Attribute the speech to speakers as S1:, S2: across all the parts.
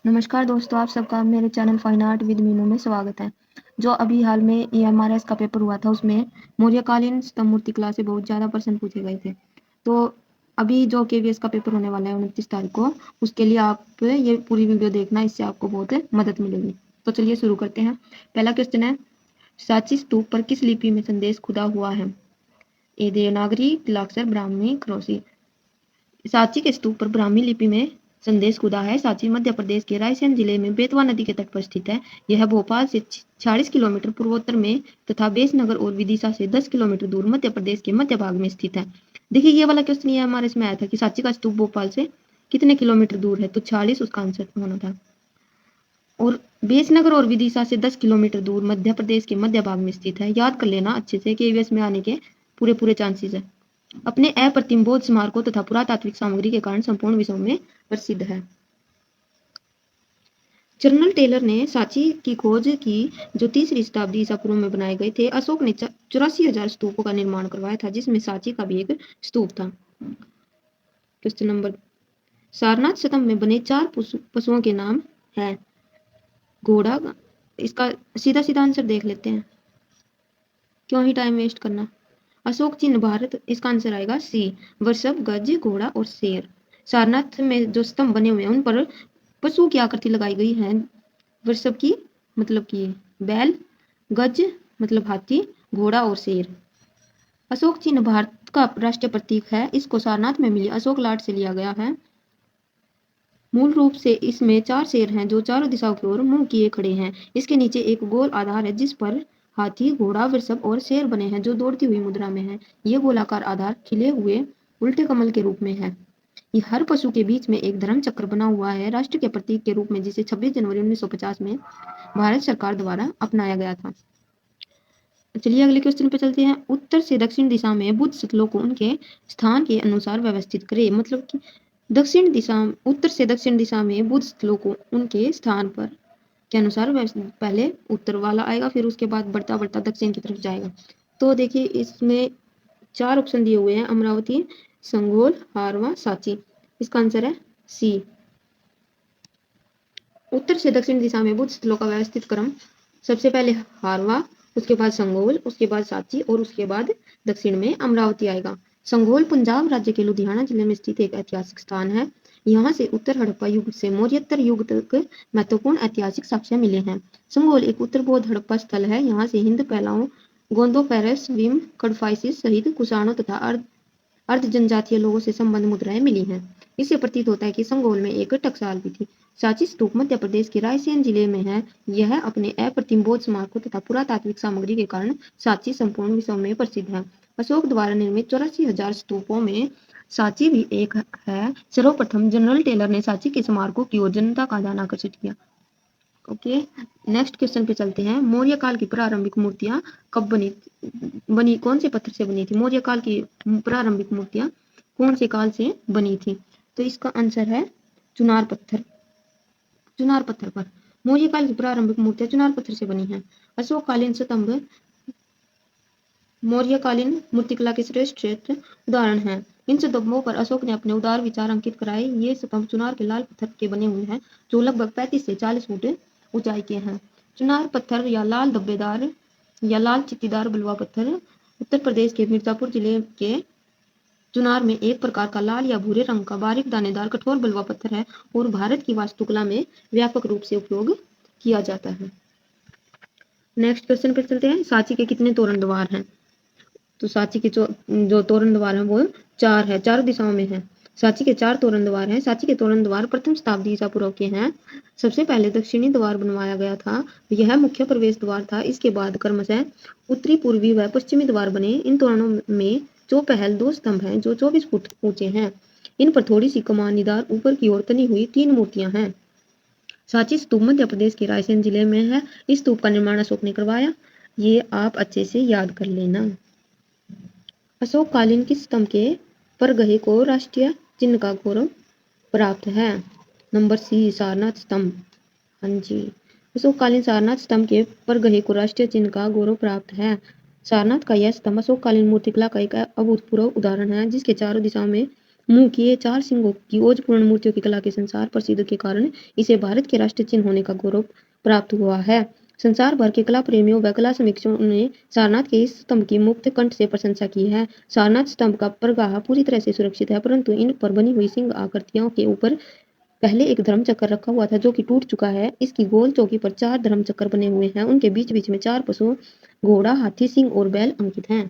S1: नमस्कार दोस्तों, आप सबका मेरे channel fine art with Meenu में स्वागत है। जो अभी हाल में EMRS का पेपर हुआ था उसमें मौर्यकालीन स्तंभ मूर्ति कला से बहुत ज़्यादा प्रश्न पूछे गए थे। तो अभी जो KVS का पेपर होने वाला है 29 तारीख को, उसके लिए आप ये पूरी वीडियो देखना, इससे आपको बहुत मदद मिलेगी। तो चलिए शुरू करते हैं। पहला क्वेश्चन है, सांची स्तूप पर किस लिपि में संदेश खुदा हुआ है? ए देवनागरी, तिलाक्षर, ब्राह्मी, खरोसी। सांची के स्तूप पर ब्राह्मी लिपि में संदेश खुदा है। सांची मध्य प्रदेश के रायसेन जिले में बेतवा नदी के तट पर स्थित है। यह भोपाल से 46 किलोमीटर पूर्वोत्तर में तथा बेसनगर और विदिशा से 10 किलोमीटर दूर मध्य प्रदेश के मध्य भाग में स्थित है। देखिए ये वाला क्वेश्चन ये हमारे इसमें आया था कि सांची का स्तूप भोपाल से कितने किलोमीटर दूर है, तो 46 उसका आंसर होना था। और बेसनगर और विदिशा से 10 किलोमीटर दूर मध्य प्रदेश के मध्य भाग में स्थित है। याद कर लेना अच्छे से, KVS में आने के पूरे पूरे चांसेस है। अपने अप्रतिम बौद्ध स्मारकों तथा पुरातात्विक सामग्री के कारण संपूर्ण विश्व में प्रसिद्ध है। जनरल टेलर ने सांची की खोज की जो 3री शताब्दी ईसा पूर्व में बनाए गए थे। अशोक ने 84,000 स्तूपों का निर्माण करवाया था, जिसमें सांची का भी एक स्तूप था। क्वेश्चन नंबर, सारनाथ स्तंभ में बने 4 पशुओं के नाम है। घोड़ा, इसका सीधा सीधा आंसर देख लेते हैं, क्यों ही टाइम वेस्ट करना। अशोक चिन्ह भारत, इसका आंसर आएगा सी, वृषभ, गज, घोड़ा और शेर। सारनाथ में जो स्तंभ बने हुए हैं उन पर पशु की आकृति लगाई गई है। वृषभ की मतलब कि बैल, गज मतलब हाथी, घोड़ा और शेर। अशोक चिन्ह भारत का राष्ट्रीय प्रतीक है। इसको सारनाथ में मिली अशोक लाट से लिया गया है। मूल रूप से इसमें 4 शेर हैं जो चारों दिशाओं की ओर मुंह किए खड़े हैं। इसके नीचे एक गोल आधार है जिस पर हाथी, घोड़ा, वृषभ और शेर बने हैं जो दौड़ती हुई मुद्रा में है। ये गोलाकार आधार खिले हुए उल्टे कमल के रूप में है। ये हर पशु के बीच में एक धर्म चक्र बना हुआ है, राष्ट्र के प्रतीक के रूप में, जिसे 26 जनवरी 1950 में भारत सरकार द्वारा अपनाया गया था। चलिए अगले क्वेश्चन पे चलते हैं। उत्तर से दक्षिण दिशा में बुद्ध स्थलों को उनके स्थान के अनुसार व्यवस्थित करें। मतलब कि दक्षिण दिशा, उत्तर से दक्षिण दिशा में बुद्ध स्थलों को उनके स्थान पर के अनुसार पहले उत्तर वाला आएगा, फिर उसके बाद बढ़ता बढ़ता दक्षिण की तरफ जाएगा। तो देखिए इसमें 4 ऑप्शन दिए हुए हैं, अमरावती, संगोल, हारवा, सांची। इसका आंसर है सी। उत्तर से दक्षिण दिशा में बुद्ध स्थलों का व्यवस्थित क्रम सबसे पहले हारवा, उसके बाद संगोल, उसके बाद सांची और उसके बाद दक्षिण में अमरावती आएगा। संगोल पंजाब राज्य के लुधियाना जिले में स्थित एक ऐतिहासिक स्थान है। यहाँ से उत्तर हड़प्पा युग से मौर्योत्तर युग तक महत्वपूर्ण ऐतिहासिक साक्ष्य मिले हैं। संगोल एक उत्तर बौद्ध हड़प्पा स्थल है। यहाँ से हिंद पहलाओं, गोंदो पेरेस, विम, कडफाइसिस सहित कुषाणों तथा अर्ध जनजातीय लोगों से संबंध मुद्राएं मिली हैं। इससे प्रतीत होता है कि संगोल में एक टकसाल भी थी। सांची स्तूप मध्य प्रदेश के रायसेन जिले में है। यह अपने अप्रतिम बौद्ध स्मारकों तथा पुरातात्विक सामग्री के कारण सांची संपूर्ण विश्व में प्रसिद्ध है। अशोक द्वारा निर्मित 84,000 स्तूपों में सांची भी एक है। सर्वप्रथम जनरल टेलर ने सांची के स्मारकों की ओर जनता का ध्यान आकर्षित किया। ओके, नेक्स्ट क्वेश्चन पे चलते हैं। मौर्य काल की प्रारंभिक मूर्तियां कब बनी कौन से पत्थर से बनी थी? मौर्य काल की प्रारंभिक मूर्तियां कौन से काल से बनी थी? तो इसका आंसर है चुनार पत्थर। चुनार पत्थर पर मौर्य काल की प्रारंभिक मूर्तियां चुनार पत्थर से बनी हैं। अशोककालीन स्तंभ मौर्यकालीन मूर्तिकला के श्रेष्ठ उदाहरण हैं। इन स्तंभों पर अशोक ने अपने उदार विचार अंकित कराए। ये स्तंभ चुनार के लाल पत्थर के बने हुए हैं जो लगभग 35 से 40 फुट ऊंचाई के हैं। चुनार पत्थर या लाल धब्बेदार या लाल चित्तीदार बलुआ पत्थर उत्तर प्रदेश के मिर्जापुर जिले के चुनार में एक प्रकार का लाल या भूरे रंग का बारीक दानेदार कठोर बलुआ पत्थर है और भारत की वास्तुकला में व्यापक रूप से उपयोग किया जाता है। नेक्स्ट क्वेश्चन पर चलते हैं। सांची के कितने तोरण द्वार हैं? तो सांची के जो तोरण द्वार है वो 4 है, चारों दिशाओं में है। सांची के 4 तोरण द्वार हैं। सांची के तोरण द्वार प्रथम शताब्दी ईसा पूर्व के हैं। सबसे पहले दक्षिणी द्वार बनवाया गया था, यह मुख्य प्रवेश द्वार था। इसके बाद क्रमशः उत्तरी, पूर्वी व पश्चिमी द्वार बने। इन तोरणों में चौपहल 2 स्तंभ हैं जो 24 फुट ऊंचे हैं। इन पर थोड़ी सी कमानीदार ऊपर की ओर तनी हुई 3 मूर्तियां हैं। सांची स्तूप मध्य प्रदेश के रायसेन जिले में है। इस स्तूप का निर्माण अशोक ने करवाया। ये आप अच्छे से याद कर लेना। अशोककालीन किस स्तंभ के परगहे को राष्ट्रीय चिन्ह का गौरव प्राप्त है? नंबर सी, सारनाथ स्तंभ। हाँ जी, अशोककालीन सारनाथ स्तंभ के परगहे को राष्ट्रीय चिन्ह का गौरव प्राप्त है। सारनाथ का यह स्तंभ अशोककालीन मूर्तिकला का एक अभूतपूर्व उदाहरण है जिसके चारों दिशाओं में मुंह किए 4 सिंगों की ओजपूर्ण मूर्तियों की कला के संसार प्रसिद्ध के कारण इसे भारत के राष्ट्रीय चिन्ह होने का गौरव प्राप्त हुआ है। संसार भर के कला प्रेमियों व कला समीक्षकों ने सारनाथ के इस स्तंभ की मुक्त कंठ से प्रशंसा की है। सारनाथ स्तंभ का परगाह पूरी तरह से सुरक्षित है, परंतु इन पर बनी हुई सिंह आकृतियों के ऊपर पहले एक धर्म चक्र रखा हुआ था जो कि टूट चुका है। इसकी गोल चौकी पर 4 धर्म चक्र बने हुए हैं। उनके बीच बीच में 4 पशु, घोड़ा, हाथी, सिंह और बैल अंकित हैं।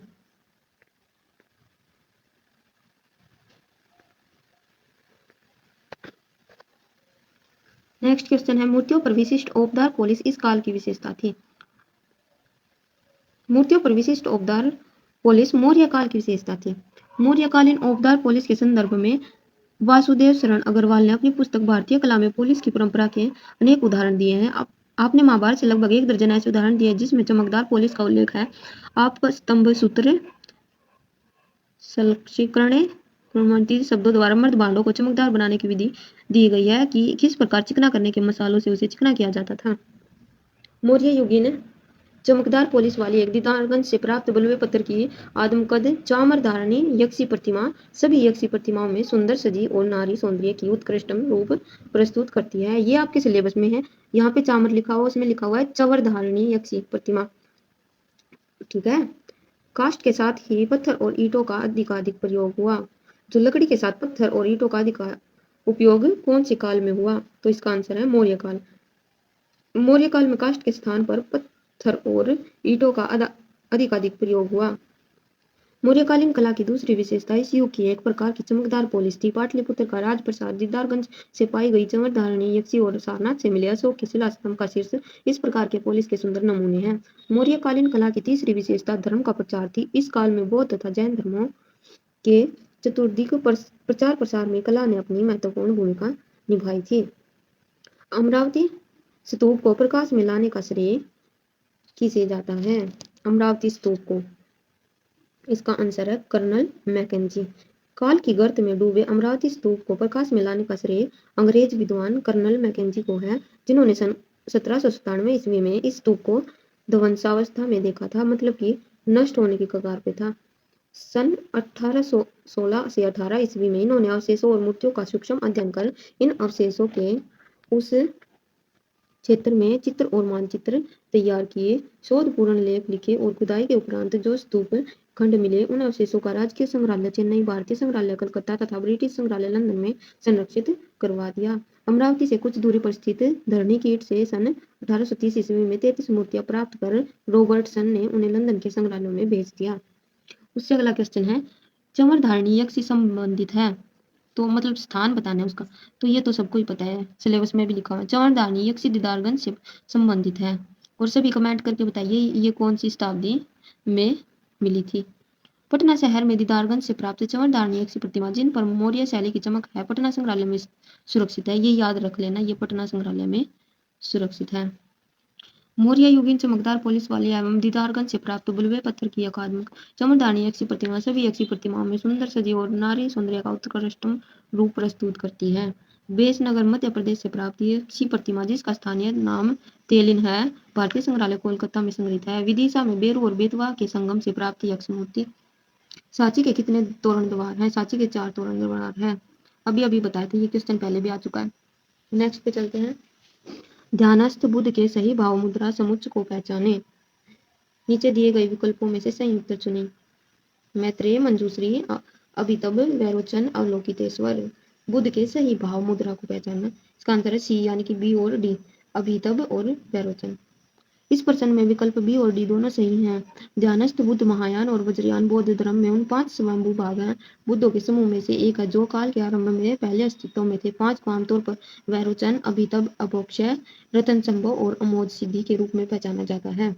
S1: नेक्स्ट क्वेश्चन है, मूर्तियों पर विशिष्ट ओपदार पॉलिश इस काल की विशेषता थी। मूर्तियों पर विशिष्ट ओपदार पॉलिश मौर्य काल की विशेषता थी। मौर्यकालीन ओपदार पॉलिश के संदर्भ में वासुदेव शरण अग्रवाल ने अपनी पुस्तक भारतीय कला में पॉलिश की परंपरा के अनेक उदाहरण दिए हैं। आपने महाभारत से लगभग 1 दर्जन ऐसे उदाहरण दिए जिसमें चमकदार पॉलिश का उल्लेख है। आप स्तंभ सूत्र सलक्षीकरण शब्दों द्वारा मर्द भांडों को चमकदार बनाने की विधि दी गई है कि किस प्रकार चिकना करने के मसालों से उसे चिकना किया जाता था। मौर्य युगीन चमकदार पॉलिश वाली एक दीदारगंज से प्राप्त बलुए पत्थर की आदमकद चामर धारणी यक्षी प्रतिमा सभी यक्षी प्रतिमाओं में सुंदर सजी और नारी सौंदर्य की उत्कृष्टतम रूप प्रस्तुत करती है। ये आपके सिलेबस में है। यहाँ पे चामर लिखा हुआ, उसमें लिखा हुआ है चवर धारणी यक्षी प्रतिमा। ठीक है। काष्ठ के साथ ही पत्थर और ईंटों का अधिकाधिक प्रयोग हुआ। जो लकड़ी के साथ पत्थर और ईंटों का उपयोग कौन से काल में हुआ? तो इसका आंसर है मौर्य काल। मौर्य काल में काष्ठ के स्थान पर पत्थर और ईंटों का अधिकाधिक प्रयोग हुआ। मौर्यकालीन कला की दूसरी विशेषता इस युग की एक प्रकार की चमकदार पॉलिश थी। पाटलिपुत्र का राजप्रसाद दीदारगंज से पाई गई चमर धारणी यक्षी और सारनाथ से मिले अशोक के शिलास्तंभ का शीर्ष इस प्रकार के पॉलिश के सुंदर नमूने हैं। मौर्यकालीन कला की तीसरी विशेषता धर्म का प्रचार थी। इस काल में बौद्ध तथा जैन धर्मों के चतुर्दिक प्रचार प्रसार में कला ने अपनी महत्वपूर्ण भूमिका निभाई थी। अमरावती स्तूप को प्रकाश में लाने का श्रेय किसे जाता है? अमरावती स्तूप को, इसका आंसर है कर्नल मैकेंजी। काल की गर्त में डूबे अमरावती स्तूप को प्रकाश में लाने का श्रेय अंग्रेज विद्वान कर्नल मैकेंजी को है, जिन्होंने सन 1797 ईस्वी में इस स्तूप को ध्वंसावस्था में देखा था, मतलब कि नष्ट होने की कगार पे था। सन 1816 से 18 ईस्वी में इन्होंने अवशेषों और मूर्तियों का सूक्ष्म अध्ययन कर इन अवशेषों के उस क्षेत्र में चित्र और मानचित्र तैयार किए, शोधपूर्ण लेख लिखे और खुदाई के उपरांत जो स्तूप खंड मिले उन अवशेषों का राजकीय संग्रहालय चेन्नई, भारतीय संग्रहालय कलकत्ता तथा ब्रिटिश संग्रहालय लंदन में संरक्षित करवा दिया। अमरावती से कुछ दूरी पर स्थित धरणी कीट से सन 1830 ईस्वी में 33 मूर्तियां प्राप्त कर रॉबर्टसन ने उन्हें लंदन के संग्रहालयों में भेज दिया। उससे अगला क्वेश्चन है, चमर धारणी यक्षी संबंधित है, तो मतलब स्थान बताना है उसका। तो ये तो सबको ही पता है, सिलेबस में भी लिखा हुआ है। चमर धारणी यक्षी दीदारगंज से संबंधित है। और सभी कमेंट करके बताइए ये कौन सी शताब्दी में मिली थी। पटना शहर में दीदारगंज से प्राप्त चमर धारणी यक्षी प्रतिमा जिन पर मौर्य शैली की चमक है पटना संग्रहालय में सुरक्षित है। ये याद रख लेना, ये पटना संग्रहालय में सुरक्षित है। मौर्य युगीन चमकदार पॉलिश वाली एवं दीदारगंज से प्राप्त बलुए पत्थर की अकादमिक चमरदानी यक्षी प्रतिमा सभी यक्षी प्रतिमाओं में सुंदर सजी और नारी सौंदर्य का उत्कृष्टतम रूप प्रस्तुत करती है। बेसनगर मध्य प्रदेश से प्राप्त यक्षी प्रतिमा जिसका स्थानीय नाम तेलिन है, भारतीय संग्रहालय कोलकाता में संग्रहित है। विदिशा में बेरू और बेतवा के संगम से प्राप्त यक्ष मूर्ति। सांची के कितने तोरण द्वार हैं? सांची के 4 तोरण द्वार है। अभी अभी बताए थे, ये क्वेश्चन पहले भी आ चुका है। नेक्स्ट पे चलते हैं। ध्यानस्थ बुद्ध के सही भाव मुद्रा समुच्चय को पहचाने। नीचे दिए गए विकल्पों में से सही उत्तर चुनें। मैत्रेय, मंजूश्री, अभितब, वैरोचन, अवलोकितेश्वर। बुद्ध के सही भाव मुद्रा को पहचानना, इसका आंसर है सी यानी कि बी और डी, अभितब और वैरोचन। इस प्रश्न में विकल्प बी और डी दोनों सही हैं। ध्यानस्थ बुद्ध महायान और वज्रयान बौद्ध धर्म में उन 5 स्वयंभू भाग हैं। बुद्धों के समूह में से एक है जो काल के आरंभ में पहले अस्तित्व में थे। 5 को आमतौर पर वैरोचन, अभितब, अभोक्षय, रतन संभव और अमोद सिद्धि के रूप में पहचाना जाता है।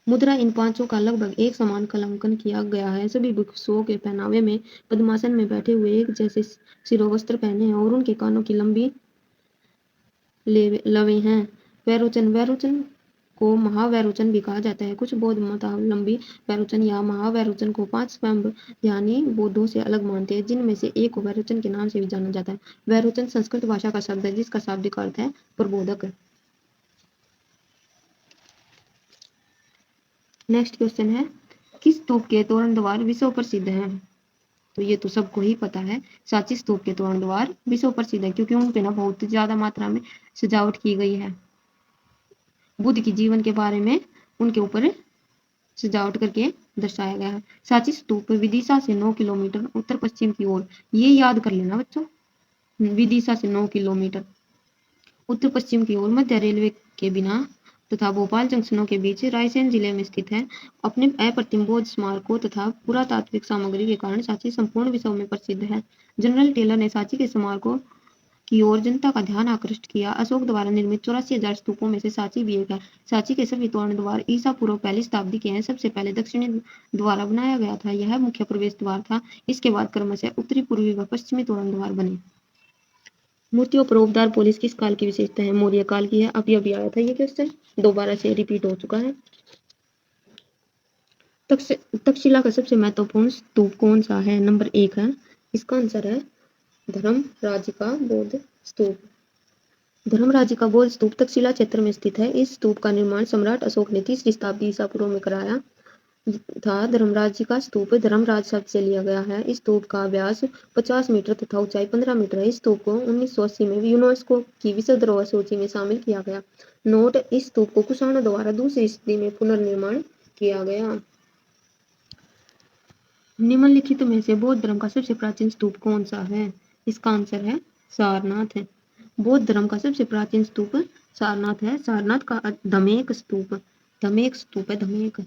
S1: मुद्रा इन 5 का लगभग एक समान कलांकन किया गया है। सभी भिक्षुओं के पहनावे में पद्मासन में बैठे हुए एक जैसे शिरोवस्त्र पहने हैं और उनके कानों की लंबी लवे हैं। वैरोचन को महावैरोचन भी कहा जाता है। कुछ बौद्ध मतावलंबी वैरोचन या महावैरोचन को 5 स्वयं ध्यानी बौद्धों से अलग मानते हैं, जिनमें से एक को वैरोचन के नाम से भी जाना जाता है। वैरोचन संस्कृत भाषा का शब्द है जिसका शाब्दिक अर्थ है प्रबोधक। नेक्स्ट क्वेश्चन है, किस स्तूप के तोरण द्वार विश्व प्रसिद्ध हैं? तो ये तो सबको ही पता है। सांची स्तूप के तोरण द्वार विश्व प्रसिद्ध है क्योंकि उन पे ना बहुत ज्यादा मात्रा में सजावट की गई है। बुद्ध के जीवन के बारे में उनके ऊपर सजावट करके दर्शाया गया है। सांची स्तूप विदिशा से 9 किलोमीटर उत्तर पश्चिम की ओर, ये याद कर लेना बच्चों, विदिशा से 9 किलोमीटर उत्तर पश्चिम की ओर मध्य रेलवे के बिना तथा भोपाल जंक्शनों के बीच रायसेन जिले में स्थित है। अपने अप्रतिम बौद्ध स्मारकों तथा पुरातात्विक सामग्री के कारण सांची संपूर्ण विश्व में प्रसिद्ध है। जनरल टेलर ने सांची के स्मारकों की ओर जनता का ध्यान आकृष्ट किया। अशोक द्वारा निर्मित 84,000 स्तूपों में से सांची भी एक है। सांची के सभी तोरण द्वार ईसा पूर्व पहली शताब्दी के हैं। सबसे पहले दक्षिणी द्वारा बनाया गया था, यह मुख्य प्रवेश द्वार था। इसके बाद क्रमशः उत्तरी, पूर्वी व पश्चिमी तोरण द्वार बने। मूर्तियों पर ओकदार पॉलिश किस काल की विशेषता है? मौर्य काल की है। अभी अभी आया था ये क्वेश्चन, दोबारा से रिपीट हो चुका है। तक्षशिला का सबसे महत्वपूर्ण स्तूप कौन सा है? नंबर 1 है। इसका आंसर है धर्मराज का बौद्ध स्तूप। धर्मराज का बौद्ध स्तूप तक्षशिला क्षेत्र में स्थित है। इस स्तूप का निर्माण सम्राट अशोक ने 3री शताब्दी ईसा पूर्व में कराया था। धर्मराज का स्तूप धर्मराज शब्द से लिया गया है। इस स्तूप का व्यास 50 मीटर तथा ऊंचाई 15 मीटर है। इस स्तूप को 1980 में यूनेस्को की विश्व धरोहर सूची में शामिल किया गया। नोट, इस स्तूप को कुषाणों द्वारा 2री सदी में पुनर्निर्माण किया गया। निम्नलिखित में से बौद्ध धर्म का सबसे प्राचीन स्तूप कौन सा है? इसका आंसर है सारनाथ है। बौद्ध धर्म का सबसे प्राचीन स्तूप सारनाथ है। सारनाथ का धमेक स्तूप, धमेक स्तूप है, धमेक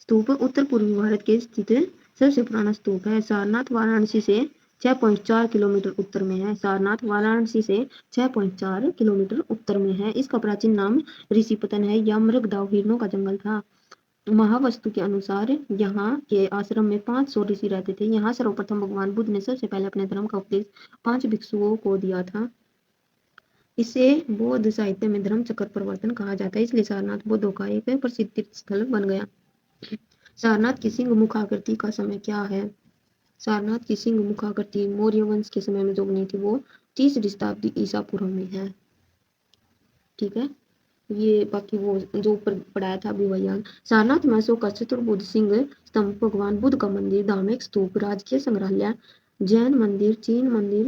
S1: स्तूप उत्तर पूर्वी भारत के स्थित सबसे पुराना स्तूप है। सारनाथ वाराणसी से 6.4 किलोमीटर उत्तर में है। सारनाथ वाराणसी से 6.4 किलोमीटर उत्तर में है। इसका प्राचीन नाम ऋषिपतन है। यह मृगदाव हिरणों का जंगल था। महावस्तु के अनुसार यहाँ के आश्रम में 500 ऋषि रहते थे। यहाँ सर्वप्रथम भगवान बुद्ध ने सबसे पहले अपने धर्म का उपदेश 5 भिक्षुओं को दिया था। इसे बौद्ध साहित्य में धर्म चक्र प्रवर्तन कहा जाता है। इसलिए सारनाथ बौद्धों का एक प्रसिद्ध तीर्थ स्थल बन गया। सारनाथ की सिंह मुखाकृति का समय क्या है? सारनाथ की सिंह मुखाकृति मौर्य वंश के समय में जो बनी थी वो 3री शताब्दी ईसा पूर्व में है। ठीक है, ये बाकी वो जो ऊपर पढ़ाया था अभी वही। सारनाथ में अशोक का चतुर्भुज सिंह स्तंभ, भगवान बुद्ध का मंदिर, धार्मिक स्तूप, राजकीय संग्रहालय, जैन मंदिर, चीन मंदिर,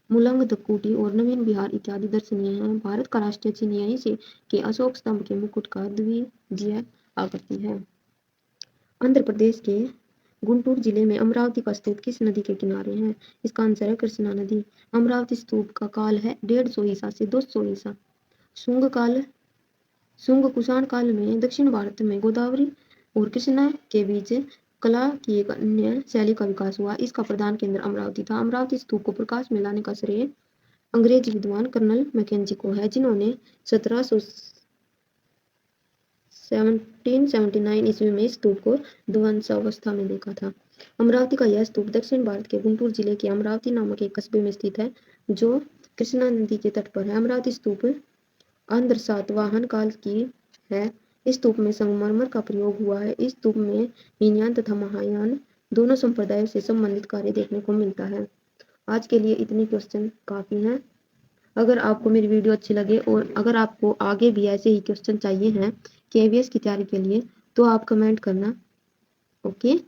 S1: मुलंग कुटी और नवीन विहार इत्यादि दर्शनीय हैं। भारत का राष्ट्रीय चिन्ह यहीं से के अशोक स्तंभ के मुकुट का द्वितीय आकृति है। आंध्र प्रदेश के गुंटूर जिले में अमरावती का स्तूप किस नदी के किनारे है? इसका आंसर है कृष्णा नदी। अमरावती स्तूप का काल है 150 ईसा से 200 ईसा। शुंग कुषाण काल में दक्षिण भारत में गोदावरी और कृष्णा के बीच कला की एक अन्य शैली का विकास हुआ। इसका प्रधान केंद्र अमरावती था। अमरावती स्तूप को प्रकाश में लाने का श्रेय अंग्रेजी विद्वान कर्नल मैकेंजी को है, जिन्होंने 1779 ईस्वी में स्तूप को ध्वंसावस्था में देखा था। अमरावती का यह स्तूप दक्षिण भारत के गुंटूर जिले के अमरावती नामक एक कस्बे में स्थित है, जो कृष्णा नदी के तट पर है। अमरावती स्तूप आंध्र सातवाहन काल की है। इस स्तूप में संगमरमर का प्रयोग हुआ है। इस स्तूप में हीनयान तथा महायान दोनों संप्रदायों से संबंधित कार्य देखने को मिलता है। आज के लिए इतने क्वेश्चन काफी हैं। अगर आपको मेरी वीडियो अच्छी लगे और अगर आपको आगे भी ऐसे ही क्वेश्चन चाहिए हैं KVS की तैयारी के लिए, तो आप कमेंट करना। ओके।